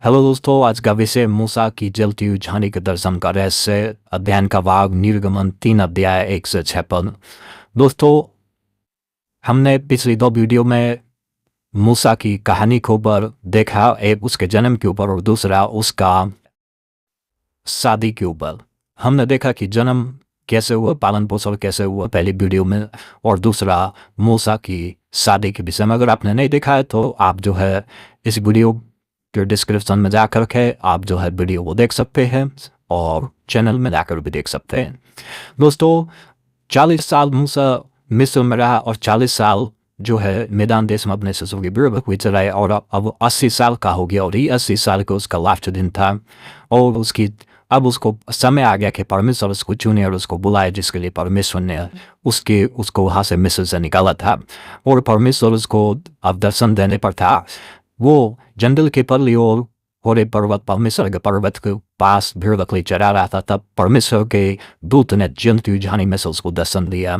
Hello दोस्तों, आज का विषय मूसा की जलती हुई झाड़ी के दर्शन का रहस्य अध्ययन का भाग निर्गमन 3 अध्याय 156। दोस्तों, हमने पिछली 2 वीडियो में मूसा की कहानी के ऊपर देखा, एक उसके जन्म के ऊपर और दूसरा उसका शादी के ऊपर। हमने देखा कि जन्म कैसे हुआ, पालन पोषण कैसे हुआ पहली वीडियो में, और दूसरा मूसा की शादी के विषय में। अगर आपने नहीं देखा है तो आप जो है इस वीडियो के डिस्क्रिप्शन में जाकर के आप जो है वीडियो वो देख सकते हैं और चैनल में जाकर भी देख सकते हैं। दोस्तों, 40 साल मूसा मिस्र में रहा और 40 साल जो है मैदान देश में अपने ससुर की बीवी चलाए, और अब 80 साल का हो गया और ये 80 साल का उसका लास्ट दिन था। और अब उसको समय आ गया कि परमेश्वर उसको चुने और उसको बुलाए, जिसके लिए परमेश्वर ने उसको वहाँ से मिस्र से निकाला था। और परमेश्वर उसको अब दर्शन देने पर था। वो जंगल के पल्ली और होरे पर्वत, परमेश्वर के पर्वत के पास भीड़ बकरी चरा रहा था। तब परमेश्वर के दूत ने जलती हुई झाड़ी में से उसको दर्शन दिया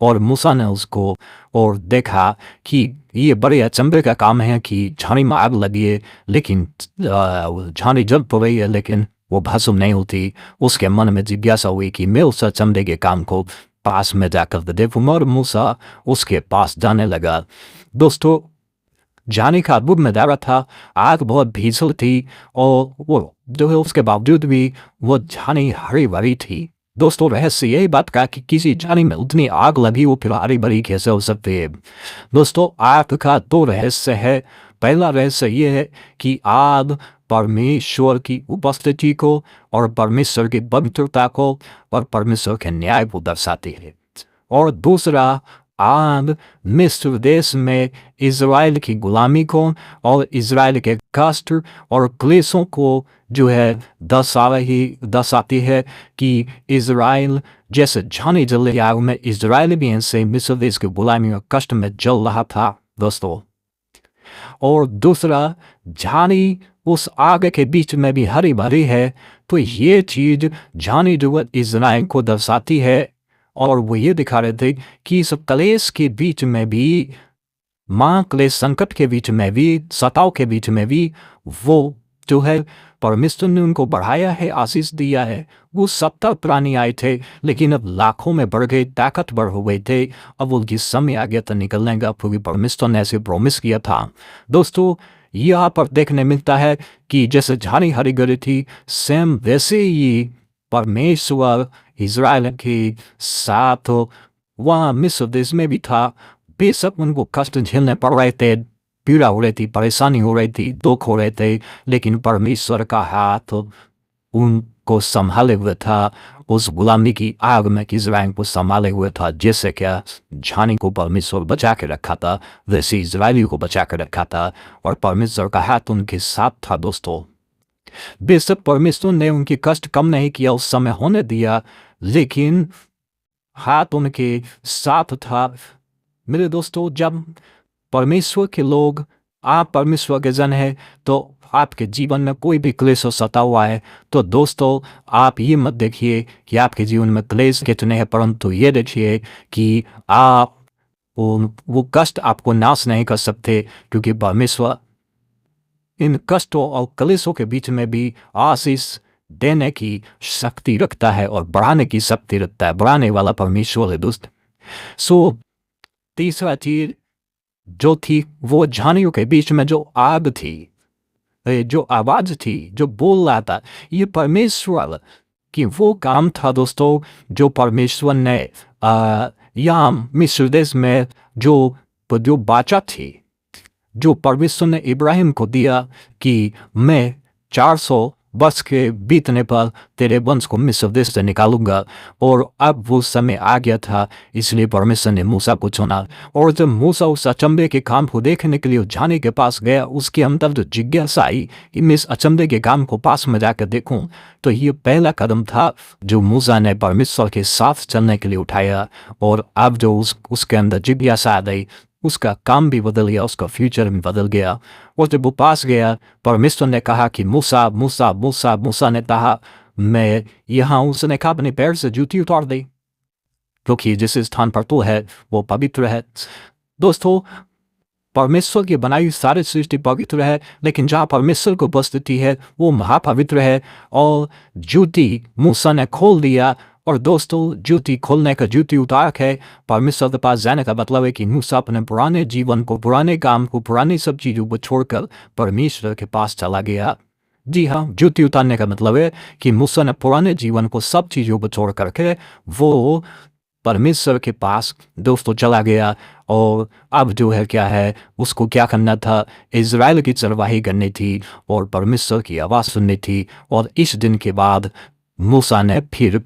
और मूसा ने उसको और देखा कि ये बड़े अचंभे का काम है कि झाड़ी में आग लगी है, लेकिन झाड़ी जल तो रही है लेकिन वो भस्म नहीं होती। उसके मन में जिज्ञासा हुई कि मैं उस अचंभे के काम को पास में जाकर देखूं, और मूसा उसके पास जाने लगा। दोस्तों, जाने का अद्भुत नजारा था। आग बहुत भीषण थी और वो जो है उसके बावजूद भी वो झाड़ी हरी भरी थी। दोस्तों, रहस्य यही बात का कि किसी झाड़ी में उतनी आग लगी वो फिर हरी भरी कैसे हो सकती है। दोस्तों, आग का 2 रहस्य है। पहला रहस्य ये है कि आग परमेश्वर की उपस्थिति को और परमेश्वर की पवित्रता को और परमेश्वर के न्याय को दर्शाती है। और दूसरा, आग मिस्र देश में इज़राइल की गुलामी को और इज़राइल के कष्ट और क्लेशों को जो है दर्शाती है कि इज़राइल जैसे झाड़ी जल रही आग में इज़राइल भी ऐसे मिस्र देश की गुलामी और कष्ट में जल रहा था। दोस्तों, और दूसरा, झाड़ी उस आग के बीच में भी हरी भरी है, तो ये चीज झाड़ी जो इज़राइल को दर्शाती है। और वो ये दिखा रहे थे कि इस क्लेश के बीच में भी, क्लेश संकट के बीच में भी, सताव के बीच में भी वो जो है परमेश्वर ने उनको बढ़ाया है, आशीष दिया है। वो 70 प्राणी आए थे लेकिन अब लाखों में बढ़ गए, ताकतवर हो गए थे। अब उनकी समय आ गया था निकलने का, क्योंकि परमेश्वर ने ऐसे प्रॉमिस किया था। दोस्तों, यहाँ पर देखने मिलता है कि जैसे झाड़ी हरी भरी थी, सेम वैसे ही परमेश्वर इज़राइल के साथ वहाँ मिस्र देश में भी था। बेशक उनको कष्ट झेलने पड़ रहे थे, पीड़ा हो रही थी, परेशानी हो रही थी, दुख हो रहे थे, लेकिन परमेश्वर का हाथ उनको संभाले हुए था। उस गुलामी की आग में इज़राइल को संभाले हुए था। जैसे क्या झाड़ी को परमेश्वर बचा के रखा था, वैसे इज़राइली को बचा के रखा था और परमेश्वर का हाथ उनके साथ था। दोस्तों, बेशक परमेश्वर ने उनकी कष्ट कम नहीं किया, उस समय होने दिया, लेकिन हाथ उनके साथ था। मेरे दोस्तों, जब परमेश्वर के लोग, आप परमेश्वर के जन हैं, तो आपके जीवन में कोई भी क्लेश हो सता हुआ है, तो दोस्तों आप ये मत देखिए कि आपके जीवन में क्लेश कितने हैं, परंतु ये देखिए कि आप वो कष्ट आपको नाश नहीं कर सकते, क्योंकि परमेश्वर इन कष्टों और क्लेशों के बीच में भी आशीष देने की शक्ति रखता है और बढ़ाने की शक्ति रखता है। बढ़ाने वाला परमेश्वर है दोस्त। तीसरा चीज जो थी, वो झाड़ियों के बीच में जो आग थी, जो आवाज थी, जो बोल रहा था, ये परमेश्वर की वो काम था। दोस्तों, जो परमेश्वर ने यहाँ मिस्र देश में जो बाचा थी, जो परमेश्वर ने इब्राहिम को दिया कि मैं 400 वर्ष के बीतने पर तेरे वंश को मिस्र देश से निकालूंगा। और अब वो समय आ गया था, इसलिए परमेश्वर ने मूसा को चुना। और जब मूसा उस अचंभे के काम को देखने के लिए झाड़ी के पास गया, उसके अंदर जो जिज्ञासा आई कि मैं इस अचंभे के काम को पास में जाकर देखूं, तो ये पहला कदम था जो मूसा ने परमेश्वर के साथ चलने के लिए उठाया। और अब जो उसके अंदर जिज्ञासा आ गई, उसका काम भी बदल गया, उसका फ्यूचर भी बदल गया। और जब वो पास गया, परमेश्वर ने कहा कि मूसा मूसा मूसा। मूसा ने कहा मैं यहाँ। उसने कहा अपने पैर से जूती उतार दी, क्योंकि जिस स्थान पर तू है वो पवित्र है। दोस्तों, परमेश्वर की बनाई हुई सारी सृष्टि पवित्र है, लेकिन जहाँ परमेश्वर को उपस्थिति है वो महापवित्र है। और जूती मूसा ने खोल दिया, और दोस्तों जूती खोलने का जूती उतार है परमेश्वर के पास जाने का मतलब है कि मूसा अपने पुराने जीवन को, पुराने काम को, पुरानी सब चीज़ों को छोड़कर परमेश्वर के पास चला गया। जी हाँ, जूती उतारने का मतलब है कि मूसा ने पुराने जीवन को, सब चीज़ों को छोड़ करके वो परमेश्वर के पास दोस्तों चला गया। और अब जो है क्या है, उसको क्या करना था, इज़राइल की चरवाही करनी थी और परमेश्वर की आवाज़ सुननी थी। और इस दिन के बाद मूसा ने फिर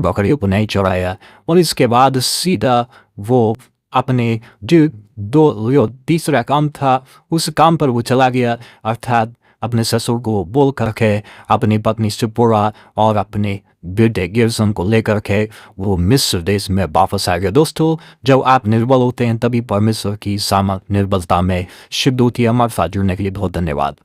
बकरियों को नहीं चढ़ाया, और इसके बाद सीधा वो अपने जो तीसरा काम था उस काम पर वो चला गया, अर्थात अपने ससुर को बोल करके अपनी पत्नी सिप्पोरा और अपने बेटे गिरसन को लेकर के वो मिस्र देश में वापस आ गया। दोस्तों जब आप निर्बल होते हैं तभी परमेश्वर की सामर्थ निर्बलता में सिद्ध होती है। हमारे साथ जुड़ने के लिए बहुत धन्यवाद।